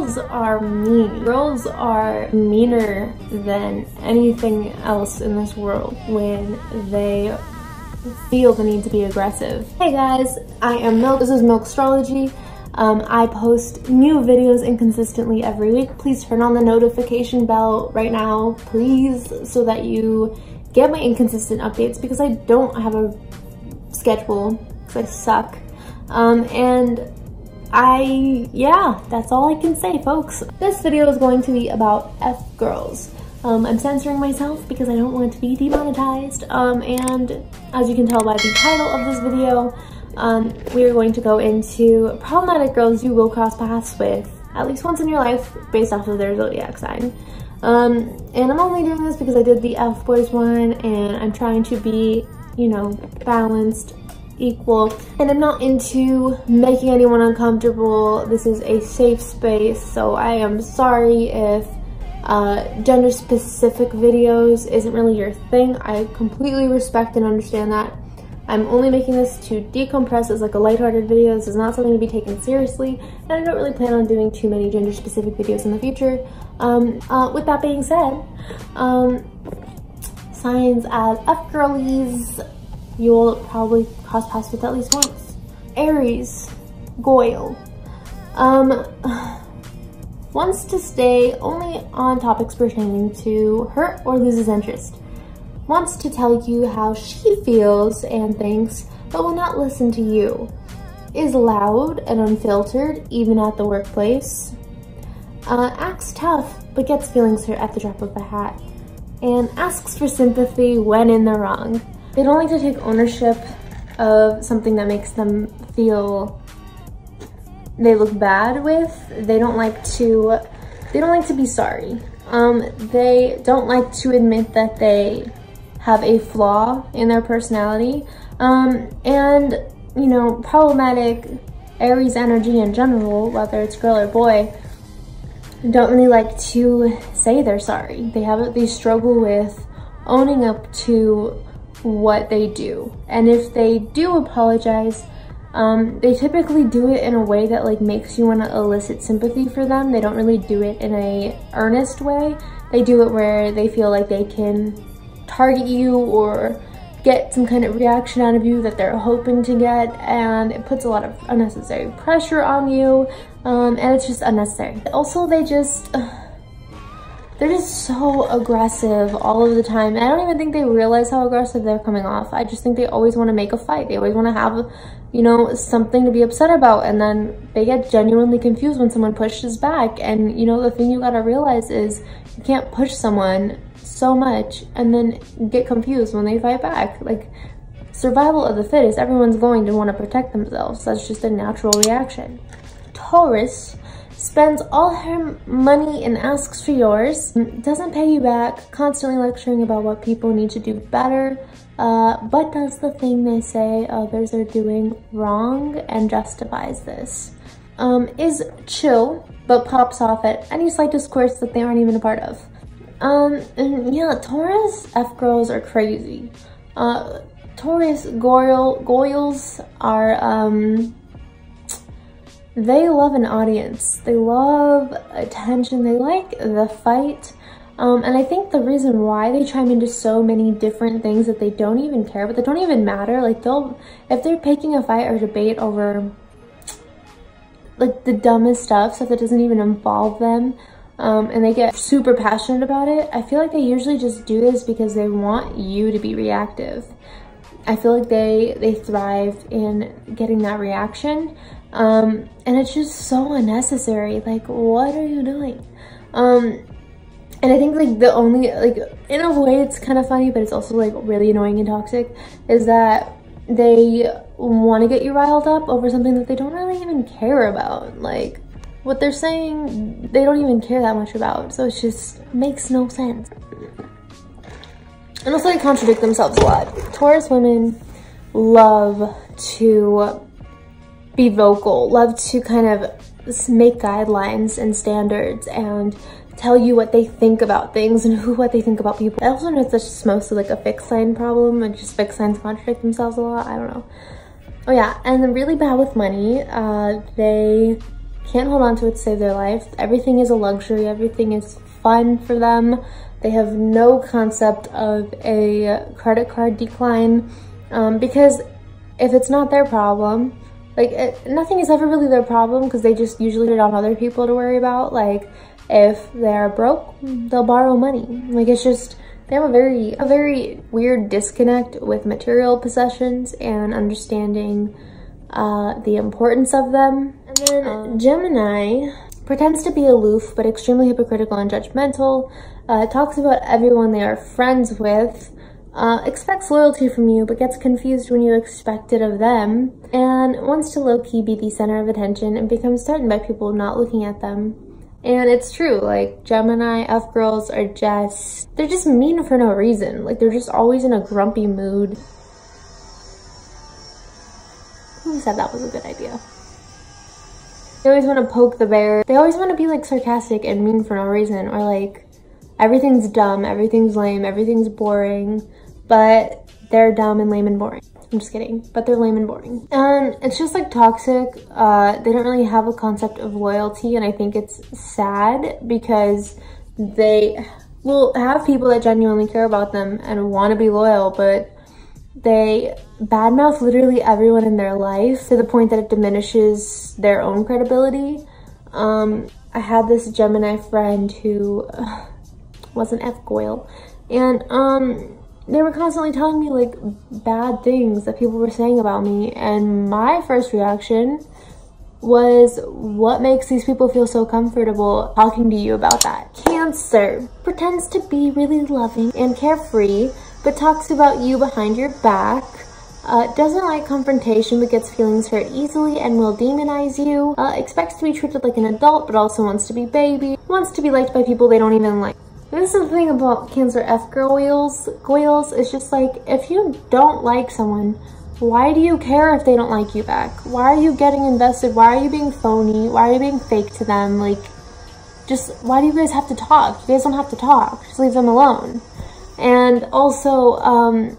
girls are mean. Girls are meaner than anything else in this world when they feel the need to be aggressive. Hey guys, I am Milk. This is Milk Astrology. I post new videos inconsistently every week. Please turn on the notification bell right now, please, so that you get my inconsistent updates, because I don't have a schedule because I suck. Yeah, that's all I can say, folks. This video is going to be about F-girls. I'm censoring myself because I don't want it to be demonetized. And as you can tell by the title of this video, we are going to go into problematic girls you will cross paths with at least once in your life based off of their zodiac sign. And I'm only doing this because I did the F-boys one and I'm trying to be, you know, balanced, equal, and I'm not into making anyone uncomfortable. This is a safe space, so I am sorry if gender specific videos isn't really your thing. I completely respect and understand that. I'm only making this to decompress as like a lighthearted video. This is not something to be taken seriously, and I don't really plan on doing too many gender specific videos in the future. With that being said, signs as F-girlies you'll probably cross paths with at least once. Aries, Goyle. Wants to stay only on topics pertaining to her or loses interest. Wants to tell you how she feels and thinks, but will not listen to you. Is loud and unfiltered, even at the workplace. Acts tough, but gets feelings hurt at the drop of a hat. And asks for sympathy when in the wrong. They don't like to take ownership of something that makes them feel they look bad with. They don't like to be sorry. They don't like to admit that they have a flaw in their personality. And, you know, problematic Aries energy in general, whether it's girl or boy, don't really like to say they're sorry. They struggle with owning up to what they do. And if they do apologize, they typically do it in a way that like makes you want to elicit sympathy for them. They don't really do it in a earnest way. They do it where they feel like they can target you or get some kind of reaction out of you that they're hoping to get, and it puts a lot of unnecessary pressure on you, and it's just unnecessary. Also, they're just so aggressive all of the time. And I don't even think they realize how aggressive they're coming off. I just think they always want to make a fight. They always want to have, you know, something to be upset about, and then they get genuinely confused when someone pushes back. And, you know, the thing you gotta realize is you can't push someone so much and then get confused when they fight back. Like, survival of the fittest. Everyone's going to want to protect themselves. That's just a natural reaction. Taurus spends all her money and asks for yours, doesn't pay you back, constantly lecturing about what people need to do better, but does the thing they say others are doing wrong and justifies this. Is chill, but pops off at any slight discourse that they aren't even a part of. And yeah, Taurus F-girls are crazy. Taurus Goyles are, they love an audience. They love attention. They like the fight. And I think the reason why they chime into so many different things that they don't even care, but they don't even matter. Like, if they're picking a fight or debate over like the dumbest stuff that doesn't even involve them, and they get super passionate about it, I feel like they usually just do this because they want you to be reactive. I feel like they thrive in getting that reaction. And it's just so unnecessary. Like, what are you doing? And I think like the only, like, in a way it's kind of funny, but it's also like really annoying and toxic, is that they want to get you riled up over something that they don't really even care about. Like, what they're saying, they don't even care that much about. So it just makes no sense. And also they contradict themselves a lot. Taurus women love to be vocal, love to kind of make guidelines and standards and tell you what they think about things and what they think about people. I also know it's just mostly like a fixed sign problem, and just fixed signs contradict themselves a lot. I don't know. Oh yeah, and they're really bad with money. They can't hold on to it to save their life. Everything is a luxury, everything is fun for them. They have no concept of a credit card decline, because if it's not their problem, like nothing is ever really their problem, because they just usually put it on other people to worry about. Like if they're broke, they'll borrow money. Like it's just, they have a very weird disconnect with material possessions and understanding the importance of them. And then Gemini pretends to be aloof but extremely hypocritical and judgmental, talks about everyone they are friends with, expects loyalty from you but gets confused when you expect it of them, and wants to low-key be the center of attention and becomes threatened by people not looking at them. And it's true, like Gemini F-girls are just, they're just mean for no reason. Like they're just always in a grumpy mood. Who said that was a good idea? They always want to poke the bear. They always want to be like sarcastic and mean for no reason, or like everything's dumb, everything's lame, everything's boring, but they're dumb and lame and boring. I'm just kidding, but they're lame and boring. And it's just like toxic. They don't really have a concept of loyalty, and I think it's sad because they will have people that genuinely care about them and want to be loyal, but they badmouth literally everyone in their life to the point that it diminishes their own credibility. I had this Gemini friend who was an F-goyle, and they were constantly telling me like bad things that people were saying about me, and my first reaction was, what makes these people feel so comfortable talking to you about that? Cancer pretends to be really loving and carefree, but talks about you behind your back, doesn't like confrontation but gets feelings hurt easily and will demonize you, expects to be treated like an adult but also wants to be baby, wants to be liked by people they don't even like. This is the thing about Cancer F-goyles, it's just like, if you don't like someone, why do you care if they don't like you back? Why are you getting invested? Why are you being phony? Why are you being fake to them? Like, just, why do you guys have to talk? You guys don't have to talk. Just leave them alone. And also,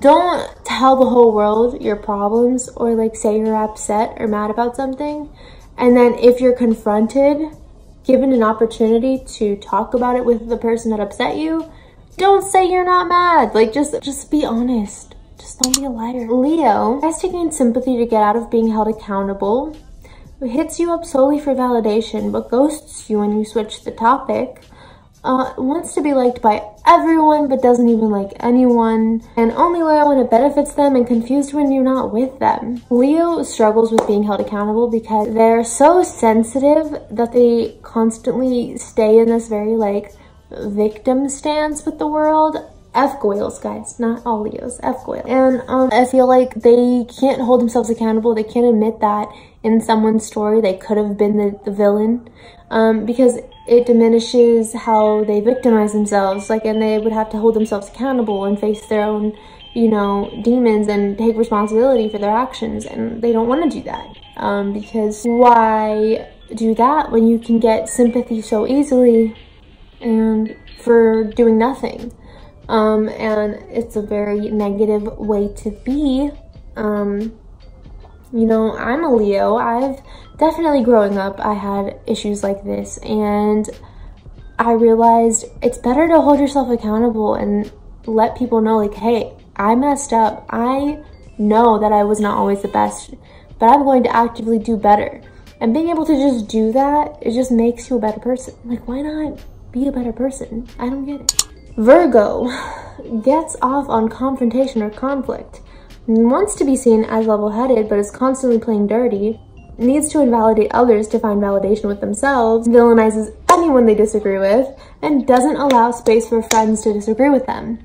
don't tell the whole world your problems, or like say you're upset or mad about something, and then if you're confronted, given an opportunity to talk about it with the person that upset you, don't say you're not mad. Like just be honest. Just don't be a liar. Leo tries to gain sympathy to get out of being held accountable, hits you up solely for validation but ghosts you when you switch the topic, wants to be liked by everyone but doesn't even like anyone, and only loyal when it benefits them and confused when you're not with them. Leo struggles with being held accountable because they're so sensitive that they constantly stay in this very like victim stance with the world. F-goyles, guys, not all Leos, F-goyles. And I feel like they can't hold themselves accountable. They can't admit that in someone's story they could have been the villain, because it diminishes how they victimize themselves, like, and they would have to hold themselves accountable and face their own, you know, demons and take responsibility for their actions, and they don't want to do that, because why do that when you can get sympathy so easily and for doing nothing? And it's a very negative way to be. You know, I'm a Leo. I've definitely, growing up, I had issues like this, and I realized it's better to hold yourself accountable and let people know, like, hey, I messed up. I know that I was not always the best, but I'm going to actively do better. And being able to just do that, it just makes you a better person. Like, why not be a better person? I don't get it. Virgo gets off on confrontation or conflict, wants to be seen as level-headed but is constantly playing dirty, needs to invalidate others to find validation with themselves, villainizes anyone they disagree with, and doesn't allow space for friends to disagree with them.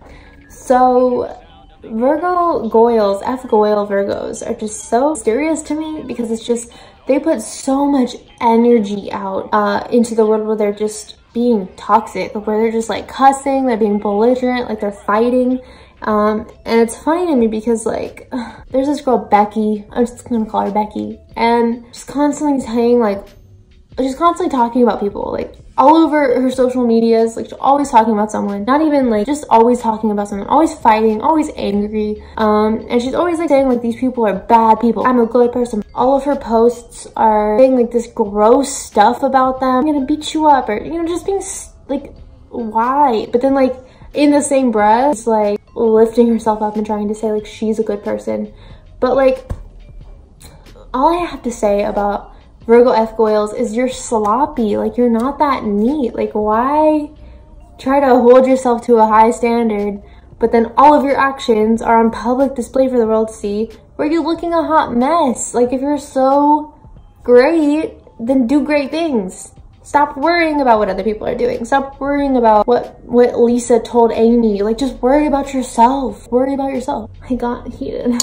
So Virgo goyles, F-goyle Virgos, are just so mysterious to me because it's just, they put so much energy out into the world where they're just being toxic, where they're just like cussing, they're being belligerent, like they're fighting. And it's funny to me because like, there's this girl, Becky, I'm just gonna call her Becky, and she's constantly saying like, she's constantly talking about people, like all over her social medias, like she's always talking about someone, not even like just always talking about someone, always fighting, always angry, and she's always like saying like these people are bad people, I'm a good person. All of her posts are saying like this gross stuff about them, I'm gonna beat you up, or you know, just being like, why? But then like in the same breath, it's like lifting herself up and trying to say like she's a good person. But like, all I have to say about Virgo F-Goyles is you're sloppy, like you're not that neat. Like why try to hold yourself to a high standard, but then all of your actions are on public display for the world to see, where you're looking a hot mess. Like if you're so great, then do great things. Stop worrying about what other people are doing. Stop worrying about what Lisa told Amy. Like just worry about yourself. Worry about yourself. I got heated.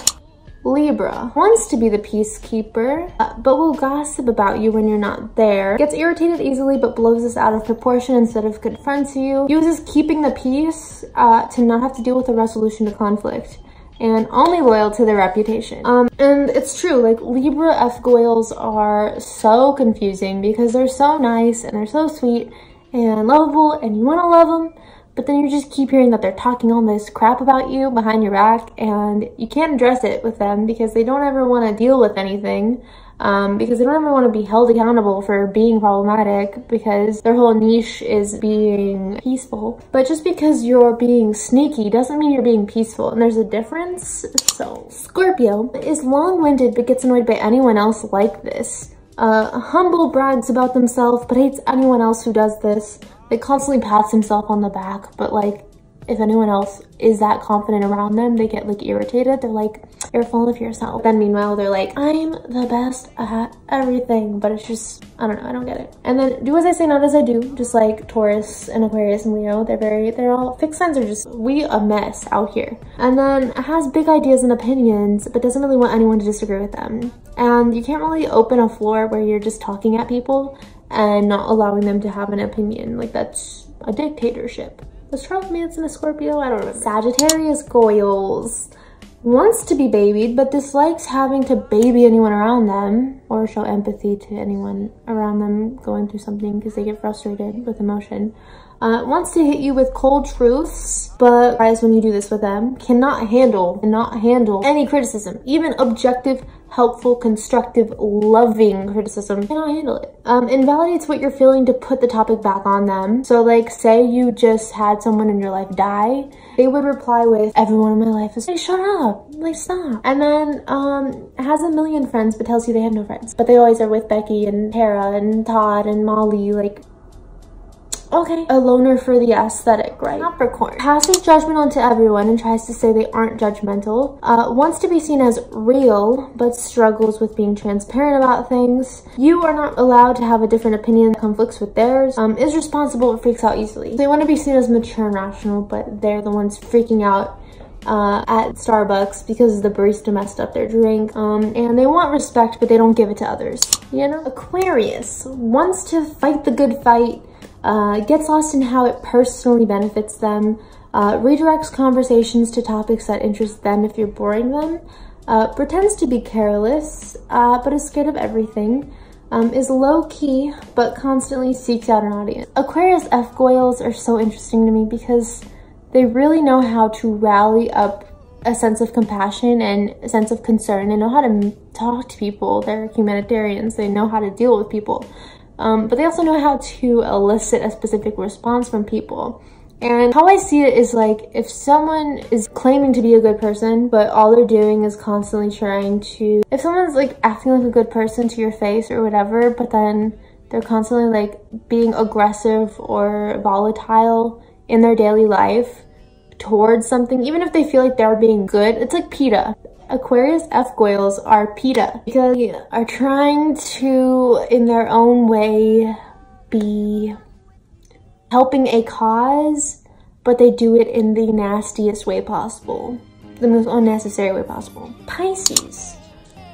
Libra wants to be the peacekeeper, but will gossip about you when you're not there. Gets irritated easily, but blows this out of proportion instead of confronts you. Uses keeping the peace to not have to deal with a resolution to conflict. And only loyal to their reputation. And it's true, like Libra F-Goyles are so confusing because they're so nice and they're so sweet and lovable and you want to love them. But then you just keep hearing that they're talking all this crap about you behind your back, and you can't address it with them because they don't ever want to deal with anything, because they don't ever want to be held accountable for being problematic, because their whole niche is being peaceful. But just because you're being sneaky doesn't mean you're being peaceful, and there's a difference. So Scorpio is long-winded but gets annoyed by anyone else like this. Humble, brags about themselves but hates anyone else who does this. They constantly pats himself on the back, but like if anyone else is that confident around them, they get like irritated. They're like, you're full of yourself. Then meanwhile, they're like, I'm the best at everything. But it's just, I don't know, I don't get it. And then do as I say, not as I do. Just like Taurus and Aquarius and Leo, they're all, fixed signs are just, we a mess out here. And then has big ideas and opinions, but doesn't really want anyone to disagree with them. And you can't really open a floor where you're just talking at people and not allowing them to have an opinion. Like that's a dictatorship. Was Charles Manson a Scorpio? I don't remember. Sagittarius Goyles wants to be babied, but dislikes having to baby anyone around them or show empathy to anyone around them going through something because they get frustrated with emotion. Wants to hit you with cold truths, but when you do this with them, cannot handle any criticism, even objective, helpful, constructive, loving criticism. Cannot handle it. Invalidates what you're feeling to put the topic back on them. So like, say you just had someone in your life die, they would reply with, everyone in my life is like, shut up, like stop. And then has a million friends but tells you they have no friends, but they always are with Becky and Tara and Todd and Molly. Like, okay. A loner for the aesthetic, right? Capricorn passes judgment onto everyone and tries to say they aren't judgmental. Wants to be seen as real, but struggles with being transparent about things. You are not allowed to have a different opinion that conflicts with theirs. Is responsible but freaks out easily. They want to be seen as mature and rational, but they're the ones freaking out at Starbucks because the barista messed up their drink. And they want respect, but they don't give it to others, you know? Aquarius wants to fight the good fight. Gets lost in how it personally benefits them, redirects conversations to topics that interest them if you're boring them, pretends to be careless, but is scared of everything, is low-key, but constantly seeks out an audience. Aquarius F-Goyles are so interesting to me because they really know how to rally up a sense of compassion and a sense of concern. They know how to talk to people. They're humanitarians. They know how to deal with people. But they also know how to elicit a specific response from people. And how I see it is like, if someone is claiming to be a good person, but all they're doing is constantly trying to, if someone's like acting like a good person to your face or whatever, but then they're constantly like being aggressive or volatile in their daily life towards something, even if they feel like they're being good, it's like PETA. Aquarius F-Goyles are PETA because they are trying to, in their own way, be helping a cause, but they do it in the nastiest way possible, the most unnecessary way possible. Pisces,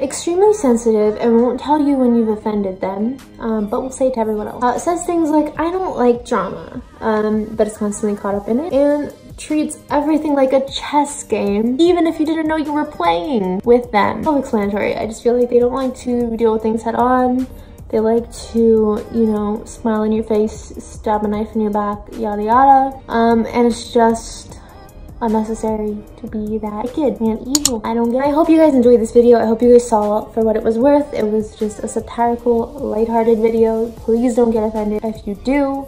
extremely sensitive and won't tell you when you've offended them, but will say it to everyone else. Says things like, I don't like drama, but is constantly caught up in it, and treats everything like a chess game, even if you didn't know you were playing with them. Self-explanatory. I just feel like they don't like to deal with things head on. They like to, you know, smile in your face, stab a knife in your back, yada yada. And it's just unnecessary to be that wicked and evil. I don't get it. I hope you guys enjoyed this video. I hope you guys saw it for what it was worth. It was just a satirical, lighthearted video. Please don't get offended. If you do,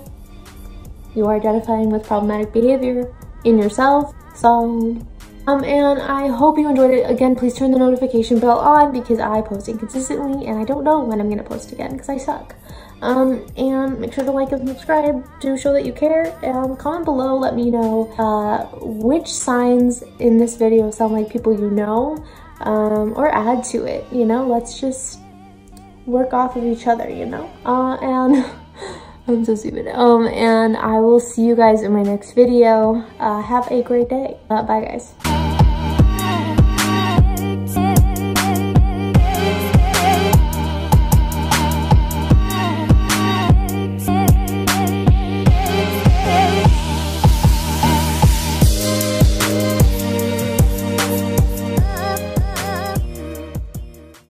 you are identifying with problematic behavior in yourself. So, and I hope you enjoyed it. Again, please turn the notification bell on because I post inconsistently and I don't know when I'm gonna post again because I suck. And make sure to like and subscribe to show that you care. Comment below, let me know which signs in this video sound like people you know, or add to it, you know? Let's just work off of each other, you know? And I'm so stupid. And I will see you guys in my next video. Have a great day. Bye guys.